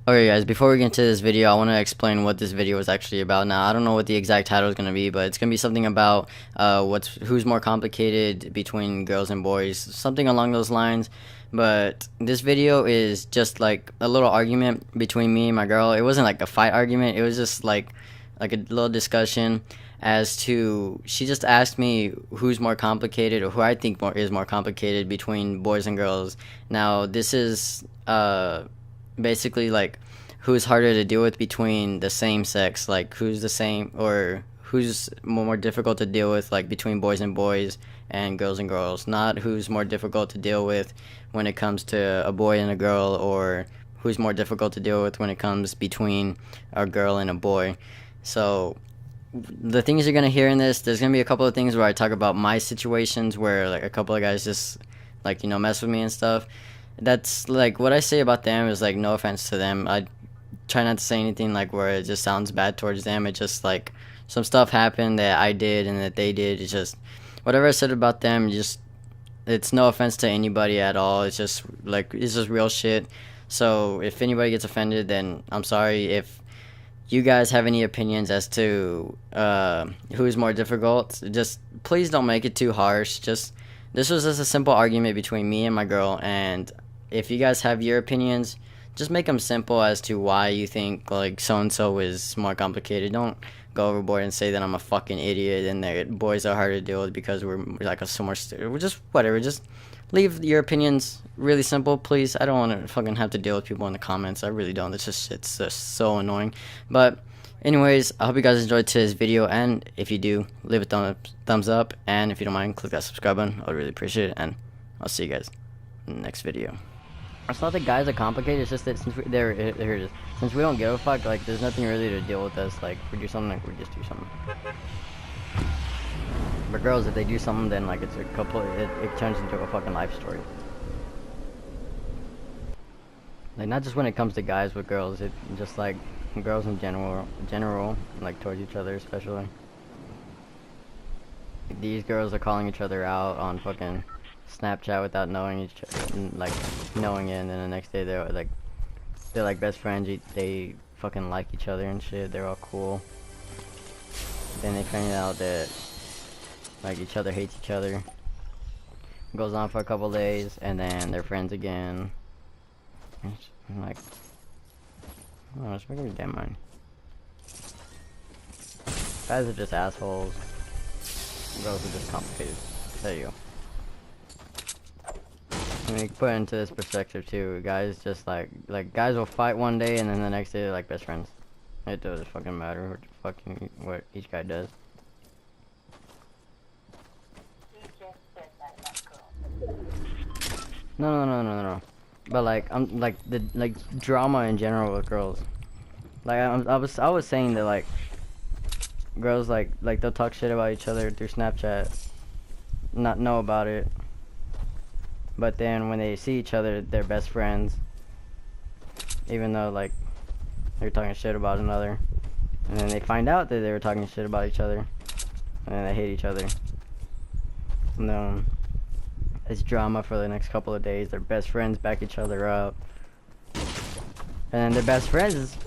Okay guys, before we get into this video, I want to explain what this video is actually about. Now, I don't know what the exact title is going to be, but it's going to be something about who's more complicated between girls and boys, something along those lines. But this video is just like a little argument between me and my girl. It wasn't like a fight argument. It was just like a little discussion as to, she just asked me who's more complicated, or who I think is more complicated between boys and girls. Now, this is basically like who's harder to deal with between the same sex, like who's the same, or who's more difficult to deal with, like between boys and boys and girls, not who's more difficult to deal with when it comes to a boy and a girl, or who's more difficult to deal with when it comes between a girl and a boy. So the things you're gonna hear in this, there's gonna be a couple of things where I talk about my situations where like a couple of guys just like, mess with me and stuff. That's like what I say about them is like no offense to them. I try not to say anything like where it just sounds bad towards them. It just like some stuff happened that I did and that they did. It's just whatever I said about them, just it's no offense to anybody at all. It's just like it's just real shit. So if anybody gets offended, then I'm sorry. If you guys have any opinions as to who's more difficult, just please don't make it too harsh. Just this was just a simple argument between me and my girl, and if you guys have your opinions, just make them simple as to why you think like so and so is more complicated. Don't go overboard and say that I'm a fucking idiot and that boys are harder to deal with because we're like a so much. We're just whatever. Just leave your opinions really simple, please. I don't want to fucking have to deal with people in the comments. I really don't. It's just so annoying. But anyways, I hope you guys enjoyed today's video, and if you do, leave a thumbs up, and if you don't mind, click that subscribe button. I'd really appreciate it, and I'll see you guys in the next video. It's not that guys are complicated, it's just that since here it is. Since we don't give a fuck, like there's nothing really to deal with us. Like if we do something, like we just do something. But girls, if they do something, then like it's a couple. It turns into a fucking life story. Like not just when it comes to guys with girls, it just like girls in general, like towards each other especially. These girls are calling each other out on fucking Snapchat without knowing each other, like knowing it, and then the next day they're like best friends. They fucking like each other and shit. They're all cool. Then they find out that like each other hates each other. It goes on for a couple days, and then they're friends again. I'm like, oh, it's making me damn mine. Guys are just assholes. Girls are just complicated. There you go. I mean, put it into this perspective too. Guys just like guys will fight one day and then the next day they're like best friends. It doesn't fucking matter what each guy does. No. But like I'm like the drama in general with girls. Like I was saying that like girls like they'll talk shit about each other through Snapchat, not know about it. But then when they see each other, they're best friends. Even though like they're talking shit about another, and then they find out that they were talking shit about each other, and then they hate each other. And then it's drama for the next couple of days. Their best friends back each other up, and then their best friends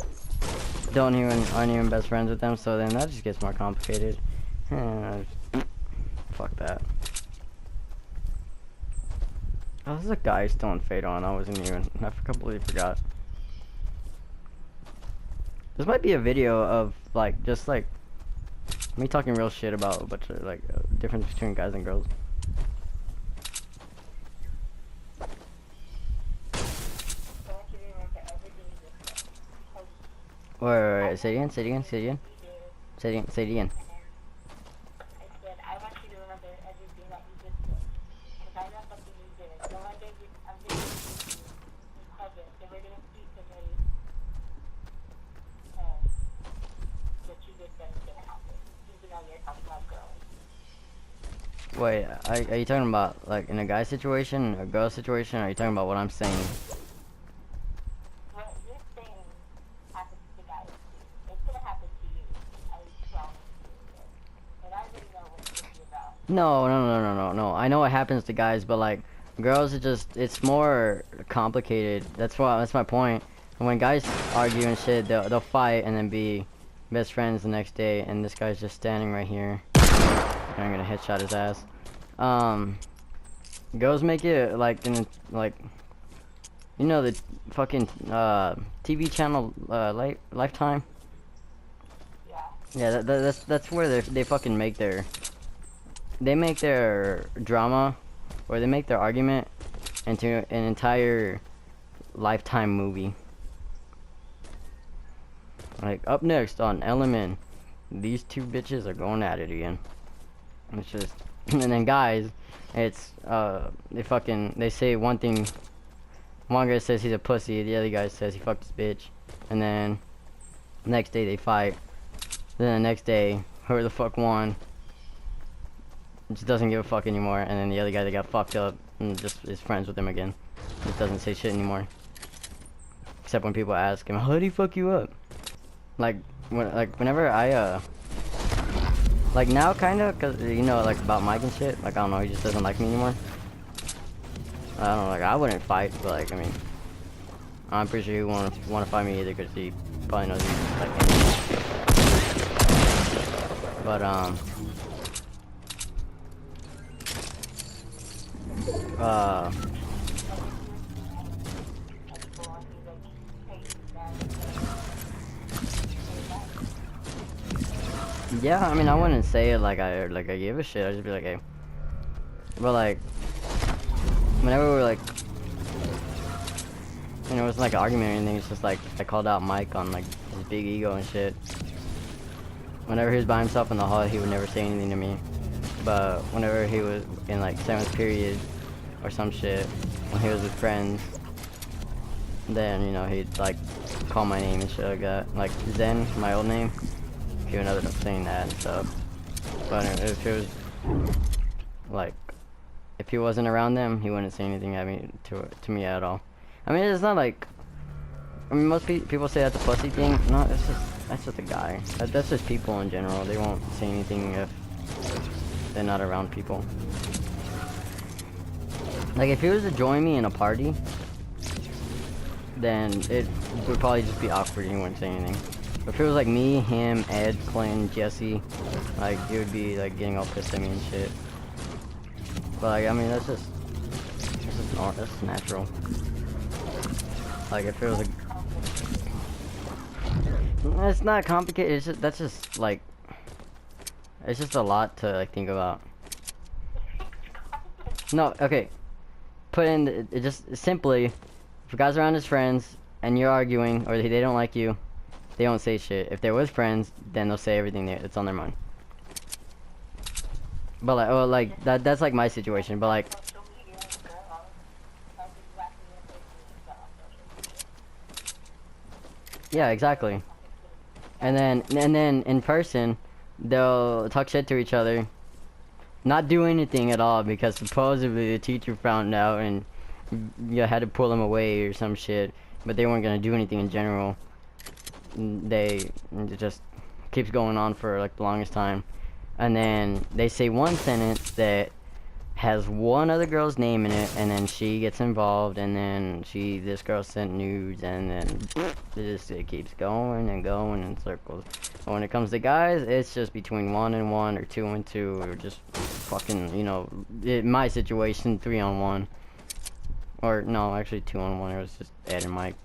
aren't even best friends with them. So then that just gets more complicated. Fuck that. Oh, there's a guy still in Fade on. I completely forgot. This might be a video of like just like me talking real shit about a bunch of like difference between guys and girls. Wait, say it again. Wait, are you talking about like in a guy situation, a girl situation, or are you talking about what I'm saying? What you're saying happens to guys too. It's gonna happen to you. I promise you. And I already know what it's about. No. I know it happens to guys, but like girls, it's more complicated. That's my point. when guys argue and shit, they'll fight and then be best friends the next day, and this guy's just standing right here. And I'm gonna headshot his ass. Girls make it like in like, you know, the fucking TV channel Lifetime. Yeah, that's where they fucking make their drama, or they make their argument into an entire Lifetime movie. Like, up next on Element, these two bitches are going at it again. It's just, and then guys, it's they say one thing. One guy says he's a pussy, the other guy says he fucked his bitch, and then next day they fight. Then the next day, whoever the fuck won just doesn't give a fuck anymore, and then the other guy that got fucked up and just is friends with him again. Just doesn't say shit anymore. Except when people ask him, how did he fuck you up? Like whenever I like now kinda, cause you know, like about Mike and shit, like I don't know, he just doesn't like me anymore. I don't know, like I wouldn't fight, but like I mean, I'm pretty sure he won't wanna fight me either, cause he probably knows he's like me. But yeah, I mean, I wouldn't say it like I give a shit. I'd just be like, hey. But like, whenever we're like, you know, it wasn't like an argument or anything. It's just like I called out Mike on like his big ego and shit. Whenever he was by himself in the hall, he would never say anything to me. But whenever he was in like 7th period or some shit, when he was with friends, then you know he'd like call my name and shit like that. Like Zen, my old name. He would ended up saying that and stuff. But if it was like, if he wasn't around them, he wouldn't say anything at me to me at all. I mean, it's not like, I mean, most people say that's a pussy thing. No, that's just a guy. That's just people in general. They won't say anything if they're not around people. Like if he was to join me in a party, then it would probably just be awkward. He wouldn't say anything. But if it was like me, him, Ed, Clinton, Jesse, like he would be like getting all pissed at me and shit. But like, I mean, that's just natural. Like if it was it's not complicated. It's just, that's just like, it's just a lot to like think about. No, okay. Put in it just simply, if guys around his friends and you're arguing or they don't like you, they don't say shit. If they're with friends, then they'll say everything that's on their mind. But like, well, like that's like my situation. But like, yeah, exactly. And then in person, they'll talk shit to each other, not do anything at all because supposedly the teacher found out and you had to pull them away or some shit. But they weren't gonna do anything in general. It just keeps going on for like the longest time, and then they say one sentence that has one other girl's name in it, and then she gets involved, and then this girl sent nudes, and then it keeps going and going in circles. But when it comes to guys, it's just between 1 and 1 or 2 and 2, or just fucking, you know, in my situation, 3 on 1, or no, actually 2 on 1. It was just Ed and Mike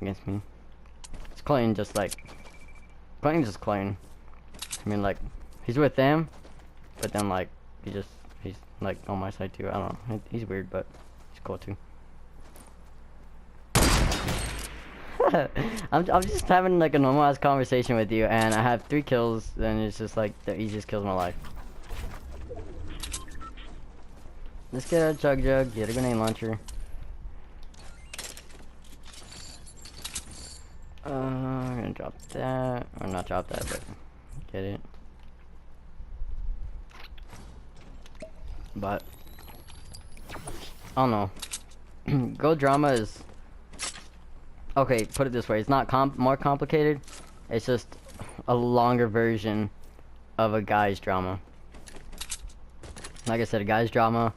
against me. Clayton just Clayton. I mean, like, he's with them, but then like he's like on my side too. I don't know. He's weird, but he's cool too. I'm just having like a normal ass conversation with you, and I have 3 kills, and it's just like the easiest kills of my life. Let's get a jug, get a grenade launcher. I'm gonna drop that, or not drop that, but get it. But I don't know. Girl drama is okay. Put it this way: it's not more complicated. It's just a longer version of a guy's drama. Like I said, a guy's drama.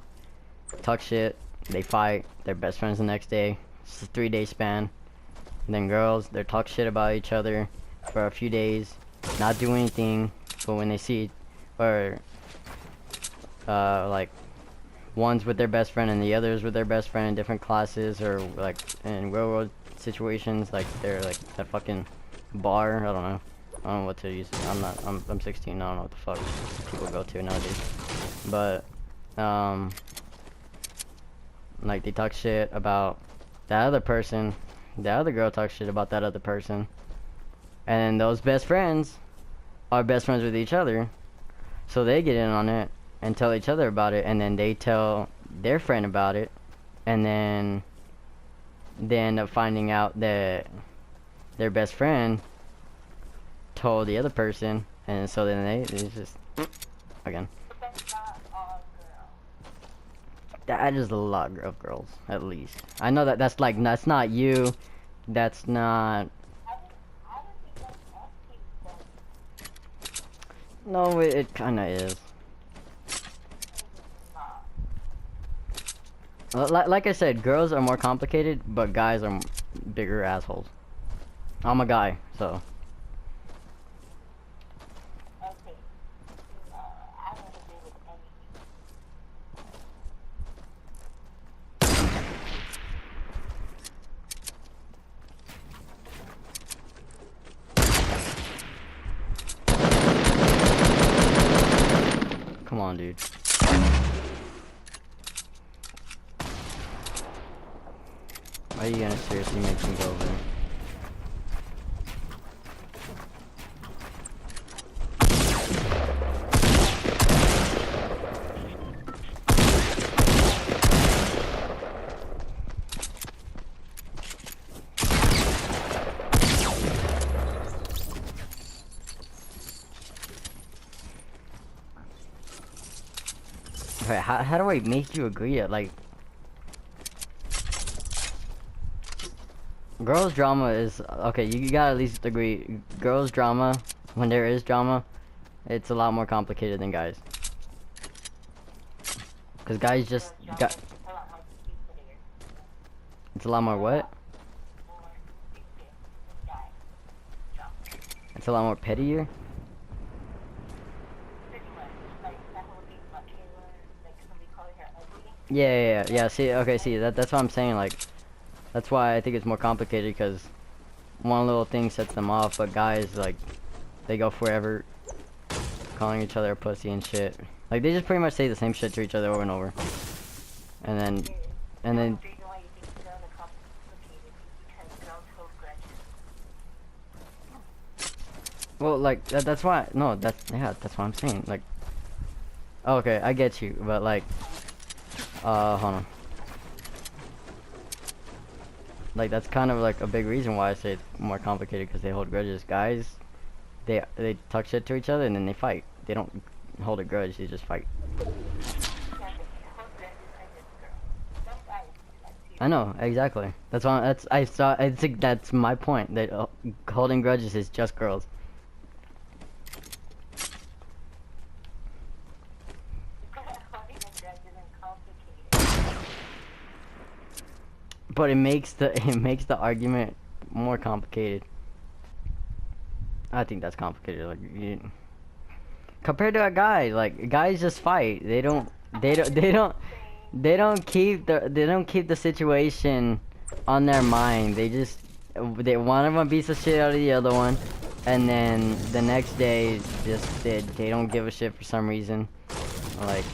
Talk shit. They fight. They're best friends the next day. It's a 3-day span. And then girls, they talk shit about each other for a few days, not do anything, but when they see, or like one's with their best friend and the other's with their best friend in different classes, or like in real world situations, like they're like at fucking bar. I don't know what to use. I'm 16. I don't know what the fuck people go to nowadays. But like they talk shit about that other person. The other girl talks shit about that other person, and those best friends are best friends with each other, so they get in on it and tell each other about it, and then they tell their friend about it, and then they end up finding out that their best friend told the other person, and so then it's just again. But that's not all girls. That is a lot of girls, at least. I know that that's like that's not you. That's not. I don't think that's us people. No, it kind of is. Like I said, girls are more complicated, but guys are bigger assholes. I'm a guy, so. Okay. I don't agree with anything. Come on, dude. Why are you gonna seriously make me go over there? Wait, how do I make you agree? Like, girls drama is okay. You gotta at least agree. Girls drama, when there is drama, it's a lot more complicated than guys. Cause guys just got. It's a lot more what? It's a lot more pettier. Yeah. See, okay, see, that's what I'm saying. Like, that's why I think it's more complicated, because one little thing sets them off. But guys, like, they go forever calling each other a pussy and shit. Like, they just pretty much say the same shit to each other over and over. And then. Well, like that's why. No, that's what I'm saying. Like, okay, I get you, but like, hold on. Like, that's kind of like a big reason why I say it's more complicated, because they hold grudges. Guys, they talk shit to each other and then they fight. They don't hold a grudge. They just fight. I know exactly. That's why. I think that's my point. That holding grudges is just girls. But it makes the argument more complicated. I think that's complicated. Like, compared to a guy, like, guys just fight. They don't keep the situation on their mind. One of them beats the shit out of the other one, and then the next day they don't give a shit for some reason. Like,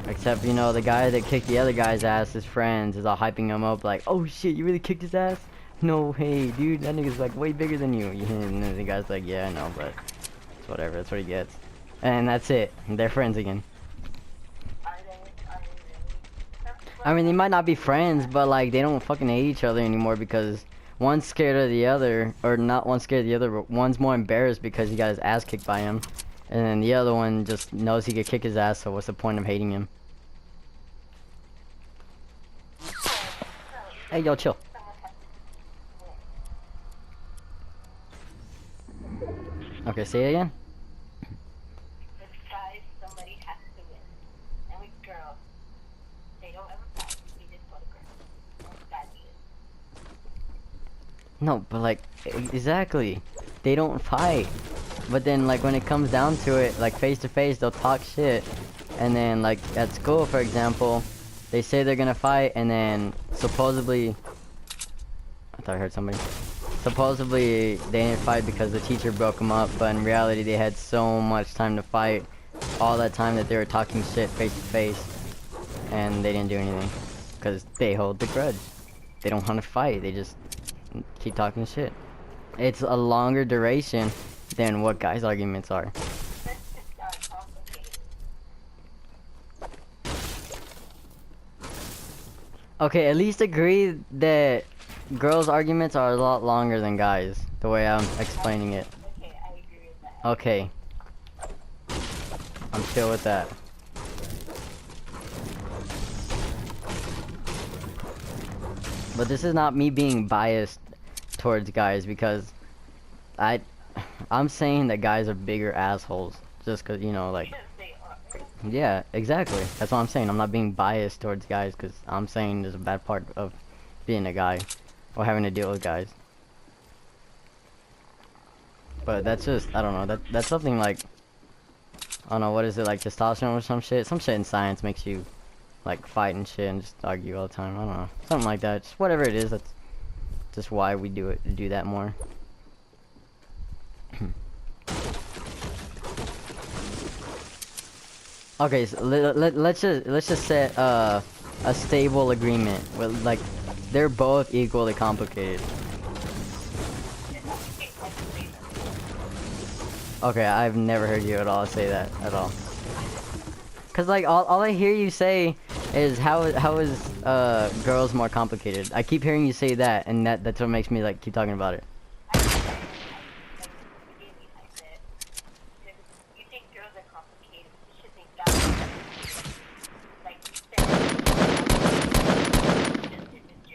except, you know, the guy that kicked the other guy's ass, his friends, is all hyping him up like, oh shit, you really kicked his ass? No, hey, dude, that nigga's like way bigger than you. And then the guy's like, yeah, I know, but it's whatever, that's what he gets. And that's it. They're friends again. I mean, they might not be friends, but like, they don't fucking hate each other anymore, because one's scared of the other, or not one's scared of the other, but one's more embarrassed because he got his ass kicked by him. And then the other one just knows he could kick his ass, so what's the point of hating him? Hey, yo, chill. Okay, say it again. With guys, somebody has to win. And with girls, they don't ever fight. They just go to girls. That's it. No, but like, exactly. They don't fight. But then, like, when it comes down to it, like, face to face, they'll talk shit. And then, like, at school, for example, they say they're gonna fight, and then supposedly, I thought I heard somebody. Supposedly, they didn't fight because the teacher broke them up, but in reality, they had so much time to fight. All that time that they were talking shit face to face, and they didn't do anything. Because they hold the grudge. They don't want to fight, they just keep talking shit. It's a longer duration than what guys' arguments are. That's just complicated. Okay, at least agree that girls' arguments are a lot longer than guys, the way I'm explaining it. Okay, I agree with that. Okay. I'm chill with that. But this is not me being biased towards guys, because I'm saying that guys are bigger assholes just cause, you know, like, Because they are. yeah, exactly. That's what I'm saying. I'm not being biased towards guys, because I'm saying there's a bad part of being a guy or having to deal with guys. But that's just, I don't know, that's something like, I don't know, what is it, like testosterone or some shit? Some shit in science makes you like fight and shit and just argue all the time. I don't know. Something like that. Just whatever it is, that's just why we do that more. Okay, so let's just set a stable agreement with, like, they're both equally complicated. Okay, I've never heard you at all say that at all. Cause like all I hear you say is how is girls more complicated. I keep hearing you say that, and that's what makes me like keep talking about it. You think girls are complicated, you should think guys are complicated. Like you said, just image.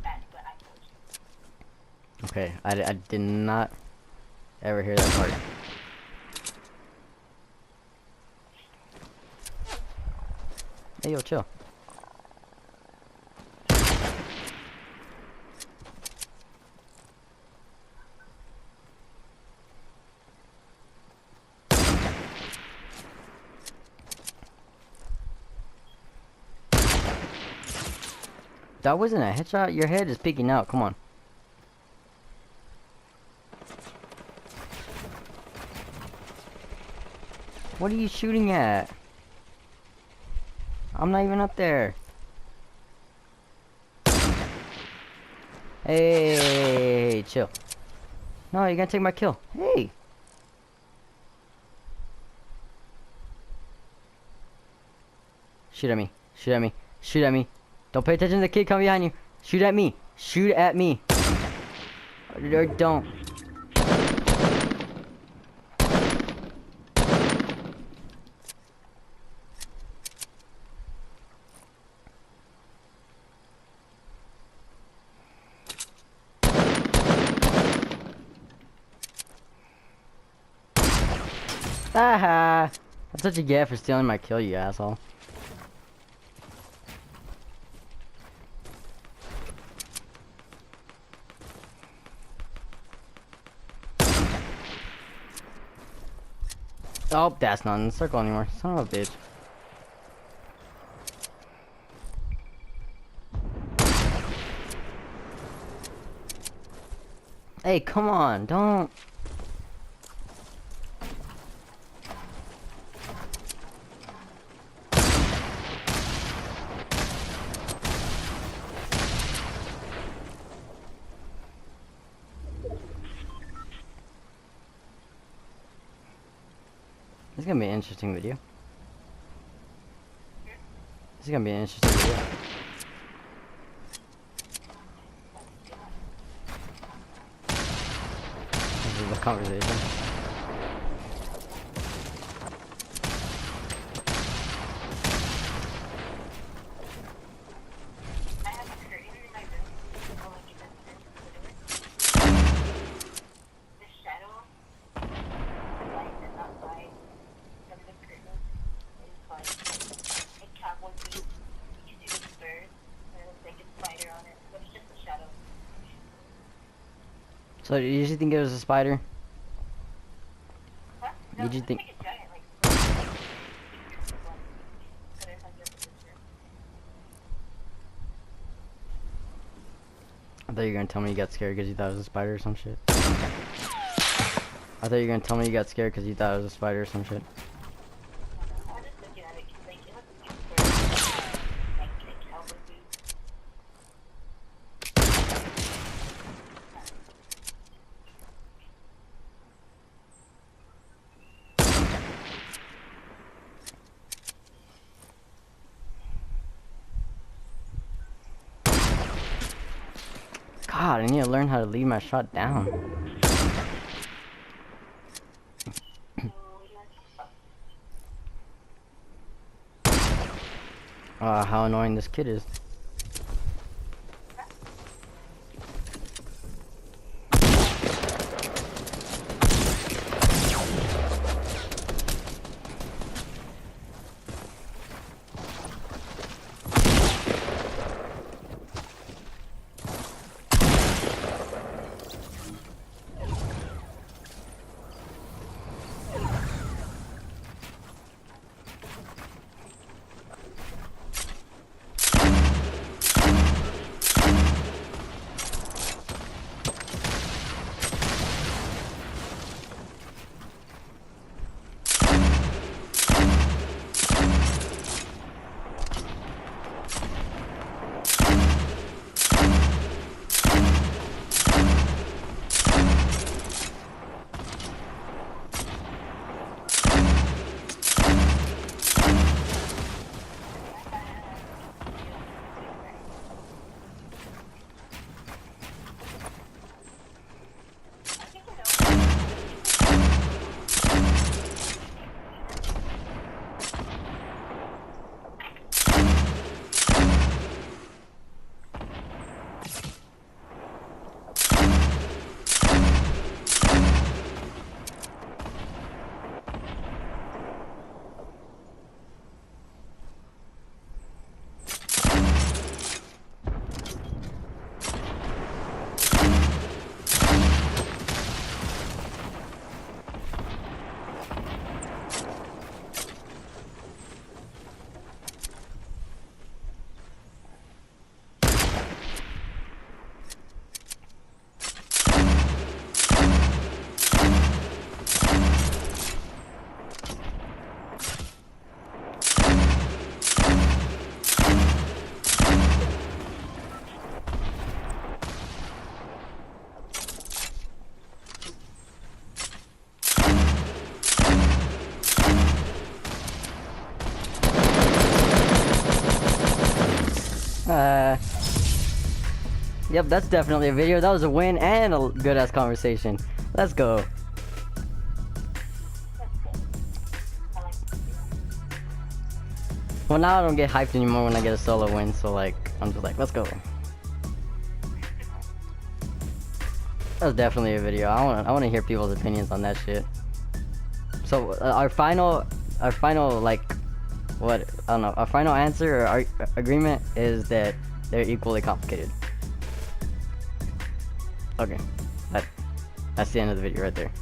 That's what I told you. Okay, I did not ever hear that part. Hey, yo, chill. That wasn't a headshot? Your head is peeking out, come on. What are you shooting at? I'm not even up there. Hey, chill. No, you're gonna take my kill. Hey. Shoot at me. Shoot at me. Shoot at me. Don't pay attention to the kid coming behind you. Shoot at me. Shoot at me. Or don't. Haha. That's what you get for stealing my kill, you asshole. Oh, that's not in the circle anymore. Son of a bitch. Hey, come on, don't. This is gonna be an interesting video. This is gonna be an interesting video. This is the conversation. I have a curtain in my room. Oh, like you mentioned, the shadow, light and not light, from the curtain is like a cowboy boot. You see the bird, and it's like a spider on it, but it's So did you think it was a spider? Huh? No, Did you it looks think? like a giant, like, but it's like just a picture. I thought you were gonna tell me you got scared because you thought it was a spider or some shit. I thought you were gonna tell me you got scared because you thought it was a spider or some shit. I was just looking at it, 'cause, like, it looks like cowboy boots. God, I need to learn how to leave my shot down. So, you know, How annoying this kid is. Yep, that's definitely a video. That was a win and a good ass conversation. Let's go. that's good. I like this video. Well, now I don't get hyped anymore when I get a solo win, so like, I'm just like, let's go. That was definitely a video. I wanna hear people's opinions on that shit. So our final like, what, I don't know, our final answer or our agreement is that they're equally complicated. Okay, that's the end of the video right there.